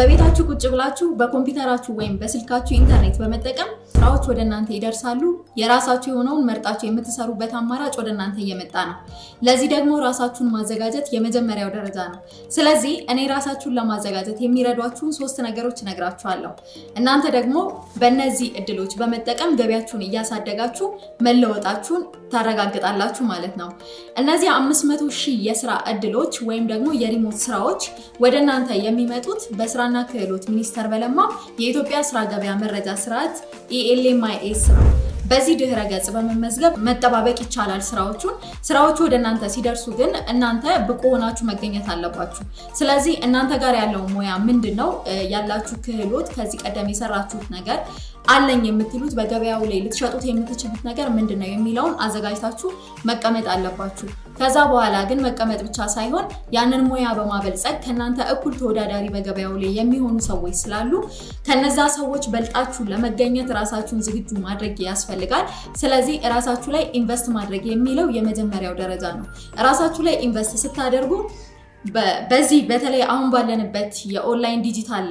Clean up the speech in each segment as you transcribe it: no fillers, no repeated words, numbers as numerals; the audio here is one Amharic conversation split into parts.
በቤታችሁ ቁጭ ብላችሁ በኮምፒውተራችሁ ወይም በስልካችሁ ኢንተርኔት በመጠቀም ስራዎች ወደ እናንተ ይደርሳሉ። የራሳችሁ የሆነውን መርጣችሁ የምትሰሩበት አማራጭ ወደ እናንተ እየመጣ ነው። ለዚህ ደግሞ ራሳችሁን ማዘጋጀት የመጀመሪያው ደረጃ ነው። ስለዚህ እኔ ራሳችሁን ለማዘጋጀት የሚረዷችሁን 3 ነገሮች እነግራችኋለሁ። እናንተ ደግሞ በእነዚህ እድሎች በመጠቀም ገቢያችሁን እያሳደጋችሁ መለወጣችሁን ታረጋግጣላችሁ ማለት ነው። እነዚህ 500,000 የስራ እድሎች ወይም ደግሞ የሪሞት ስራዎች ወደ እናንተ የሚመጡት በስራና ክህሎት ሚኒስቴር በለማ የኢትዮጵያ ስራ ገበያ መረጃ ስርዓት ELMIS ነው። በዚህ ድህረ ገጽ በመመዝገብ መጠባበቅ ይቻላል። ስራዎቹ ወደ እናንተ ሲደርሱ ግን እናንተ ብቁ ሆናችሁ መገኘት አለባችሁ። ስለዚህ እናንተ ጋር ያለው ሙያ ምንድነው? ያላችሁ ክህሎት፣ ከዚህ ቀደም የሰራችሁት ነገር አለኝ የምትሉት በገበያው ላይ ልትሸጡት የምትችሉት ነገር ምንድነው የሚለውን አዘጋጅታችሁ መቀመጥ አለባችሁ። ከዛ በኋላ ግን መቀመጥ ብቻ ሳይሆን ያንን ሙያ በማበልጸግ ከናንተ እኩል ተወዳዳሪ በገበያው ላይ የሚሆኑ ሰዎች ስላሉ ከነዛ ሰዎች በልጣችሁ ለመገኘት ራሳችሁን ዝግጁ ማድረግ ያስፈልጋል። ስለዚህ ራሳችሁ ላይ ኢንቨስት ማድረግ የሚለው የመጀመሪያው ደረጃ ነው። ራሳችሁ ላይ ኢንቨስት ስታደርጉ በዚህ በተለይ አሁን ባለንበት የኦንላይን ዲጂታል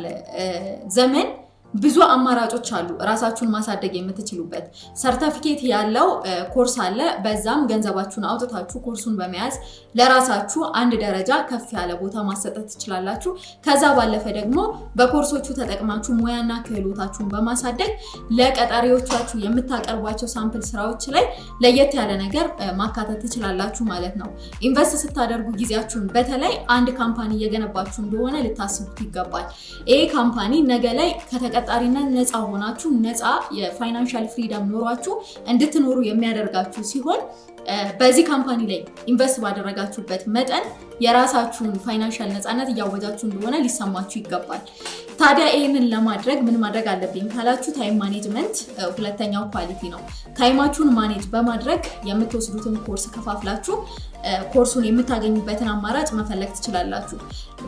ዘመን ብዙ አማራጮች አሉ። ራሳችሁን ማሳደግ የምትችሉበት ሰርቲፊኬት ያለው ኮርስ አለ። በዛም ገንዘባችሁን አውጥታችሁ ኮርሱን በመያዝ ለራሳችሁ አንድ ደረጃ ከፍ ያለ ቦታ ማሰጠት ትችላላችሁ። ከዛ ባለፈ ደግሞ በኮርሶቹ ተጠቅማችሁ ሙያና ክህሎታችሁን በማሳደግ ለቀጣሪዎቻችሁ የምታቀርቧቸው ሳምፕል ስራዎች ላይ ለየት ያለ ነገር ማካተት ትችላላችሁ ማለት ነው። ኢንቨስት ስታደርጉ ጊዜያችሁን በተለይ አንድ ካምፓኒ እየገነባችሁ እንደሆነ ልታስቡት ይገባል። ይሄ ካምፓኒ ነገ ላይ ቀጣሪነት ነፃ ሆናችሁ ነፃ የፋይናንሻል ፍሪደም ኖሯችሁ እንድትኖሩ የሚያደርጋችሁ ሲሆን በዚህ ካምፓኒ ላይ ኢንቨስት ባደረጋችሁበት መጠን የራሳችሁን ፋይናንሻል ነፃነት እያወጃችሁ እንደሆነ ሊሰማችሁ ይገባል። ታዲያ ይሄንን ለማድረግ ምን ማድረግ አለብኝ ካላችሁ ታይም ማኔጅመንት ሁለተኛው ኳሊቲ ነው። ታይማችሁን ማኔጅ በማድረግ የምትወስዱትን ኮርስ ከፋፍላችሁ ኮርሱን የምታገኙበትን አማራጭ መፈለግ ትችላላችሁ።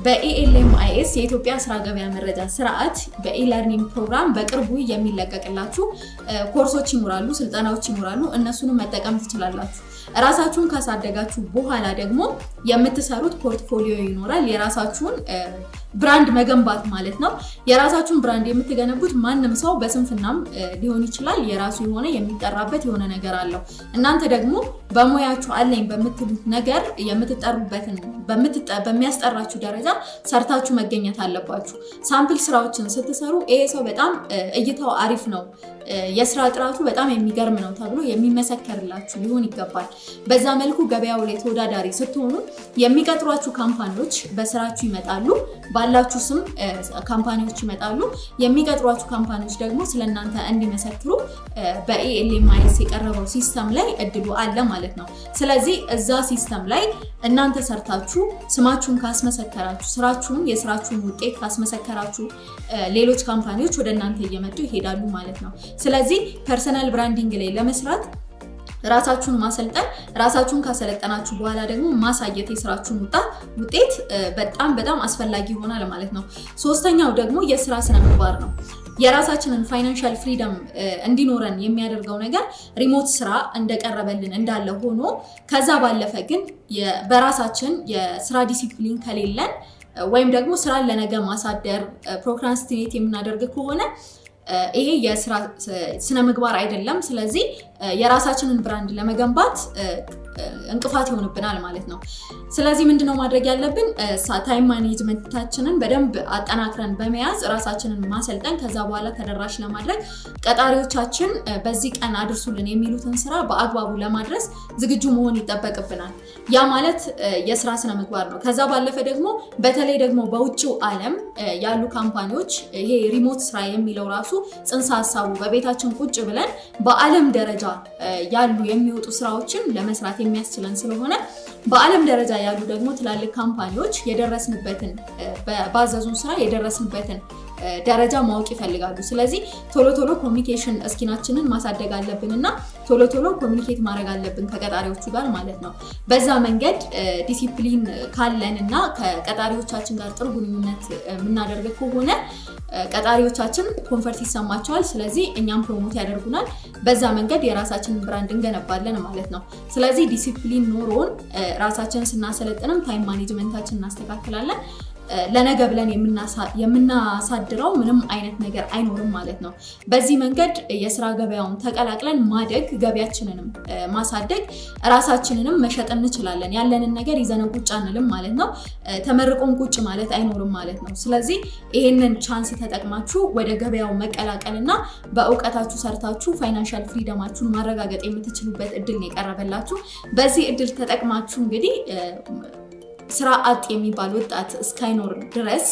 በELMIS የኢትዮጵያ ስራ ገበያ መረጃ ስርዓት በኢለርኒንግ ፕሮግራም በቅርቡ የሚለቀቅላችሁ ኮርሶች ይኖራሉ፣ ስልጠናዎች ይኖራሉ። እነሱንም መጠቀም ትችላላችሁ። ራሳችሁን ካሳደጋችሁ በኋላ ደግሞ የምትሰሩት ፖርትፎሊዮ ይኖራል። የራሳችሁን ብራንድ መገንባት ማለት ነው። የራሳችሁን ብራንድ የምትገነቡት ማንም ሰው በስንፍናም ሊሆን ይችላል። የራሱ የሆነ የሚጠራበት የሆነ ነገር አለው። እናንተ ደግሞ በሙያችሁ አለኝ በምትሉት ነገር የምትጠሩበትን በሚያስጠራችሁ ደረጃ ሰርታችሁ መገኘት አለባችሁ። ሳምፕል ስራዎችን ስትሰሩ ይሄ ሰው በጣም እይታው አሪፍ ነው፣ የስራ ጥራቱ በጣም የሚገርም ነው ተብሎ የሚመሰከርላችሁ ሊሆን ይገባል። በዛ መልኩ ገበያው ላይ ተወዳዳሪ ስትሆኑ የሚቀጥሯችሁ ካምፓኒዎች በስራችሁ ይመጣሉ። ባላችሁ ስም ካምፓኒዎች ይመጣሉ። የሚቀጥሯችሁ ካምፓኒዎች ደግሞ ስለናንተ እንዲመሰክሩ በELMIS የቀረበው ሲስተም ላይ እድሉ አለ ማለት ነው። ስለዚህ እዛ ሲስተም ላይ እናንተ ሰርታችሁ ስማችሁን ካስመሰከራችሁ፣ ስራችሁን የስራችሁን ውጤት ካስመሰከራችሁ ሌሎች ካምፓኒዎች ወደ እናንተ እየመጡ ይሄዳሉ ማለት ነው። ስለዚህ ፐርሰናል ብራንዲንግ ላይ ለመስራት ራሳችሁን ማሰልጠን፣ ራሳችሁን ካሰለጠናችሁ በኋላ ደግሞ ማሳየት የስራችሁን ውጤት በጣም አስፈላጊ ይሆናል ማለት ነው። ሶስተኛው ደግሞ የስራ ስነ ምግባር ነው። የራሳችንን ፋይናንሻል ፍሪደም እንዲኖረን የሚያደርገው ነገር ሪሞት ስራ እንደቀረበልን እንዳለ ሆኖ ከዛ ባለፈ ግን በራሳችን የስራ ዲሲፕሊን ከሌለን ወይም ደግሞ ስራን ለነገ ማሳደር ፕሮክራስቲኔት የምናደርግ ከሆነ ይሄ የስራ ስነ ምግባር አይደለም። ስለዚህ የራሳችንን ብራንድ ለመገንባት እንቅፋት ይሆንብናል ማለት ነው። ስለዚህ ምንድነው ማድረግ ያለብን? ታይም ማኔጅመንታችንን በደንብ አጠናክረን በመያዝ ራሳችንን ማሰልጠን፣ ከዛ በኋላ ተደራሽ ለማድረግ ቀጣሪዎቻችን በዚህ ቀን አድርሱልን የሚሉትን ስራ በአግባቡ ለማድረስ ዝግጁ መሆን ይጠበቅብናል። ያ ማለት የስራ ስነ ምግባር ነው። ከዛ ባለፈ ደግሞ በተለይ ደግሞ በውጭው ዓለም ያሉ ካምፓኒዎች ይሄ ሪሞት ስራ የሚለው ራሱ ጽንሰ ሐሳቡ በቤታችን ቁጭ ብለን በዓለም ደረጃ ያሉ የሚወጡ ስራዎችን ለመስራት የሚያስችለን ስለሆነ በዓለም ደረጃ ያሉ ደግሞ ትላልቅ ካምፓኒዎች የደረስንበትን ባዘዙን ስራ የደረስንበትን ደረጃ ማወቅ ይፈልጋሉ። ስለዚህ ቶሎ ኮሚኒኬሽን እስኪናችንን ማሳደግ አለብንና ቶሎ ኮሚኒኬት ማድረግ አለብን ከቀጣሪዎቹ ጋር ማለት ነው። በዛ መንገድ ዲሲፕሊን ካለንና ከቀጣሪዎቻችን ጋር ጥሩ ግንኙነት የምናደርግ ከሆነ ቀጣሪዎቻችን ኮንፈርት ይሰማቸዋል። ስለዚህ እኛም ፕሮሞት ያደርጉናል። በዛ መንገድ የራሳችንን ብራንድ እንገነባለን ማለት ነው። ስለዚህ ዲሲፕሊን ኖሮን ራሳችንን ስናሰለጥንም ታይም ማኔጅመንታችንን እናስተካክላለን። ለነገ ብለን የምናሳድረው ምንም አይነት ነገር አይኖርም ማለት ነው። በዚህ መንገድ የስራ ገበያውን ተቀላቅለን ማደግ፣ ገበያችንንም ማሳደግ፣ ራሳችንንም መሸጥ እንችላለን። ያለንን ነገር ይዘን ቁጭ አንልም ማለት ነው። ተመርቆም ቁጭ ማለት አይኖርም ማለት ነው። ስለዚህ ይሄንን ቻንስ ተጠቅማችሁ ወደ ገበያው መቀላቀልና በእውቀታችሁ ሰርታችሁ ፋይናንሻል ፍሪደማችሁን ማረጋገጥ የምትችሉበት እድል ነው የቀረበላችሁ። በዚህ እድል ተጠቅማችሁ እንግዲህ ስራ አጥ የሚባል ወጣት እስካይኖር ድረስ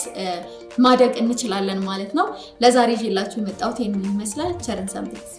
ማደግ እንችላለን ማለት ነው። ለዛሬ ይዤላችሁ የመጣሁት ይሄንን ይመስላል። ቸርን ሰንብት።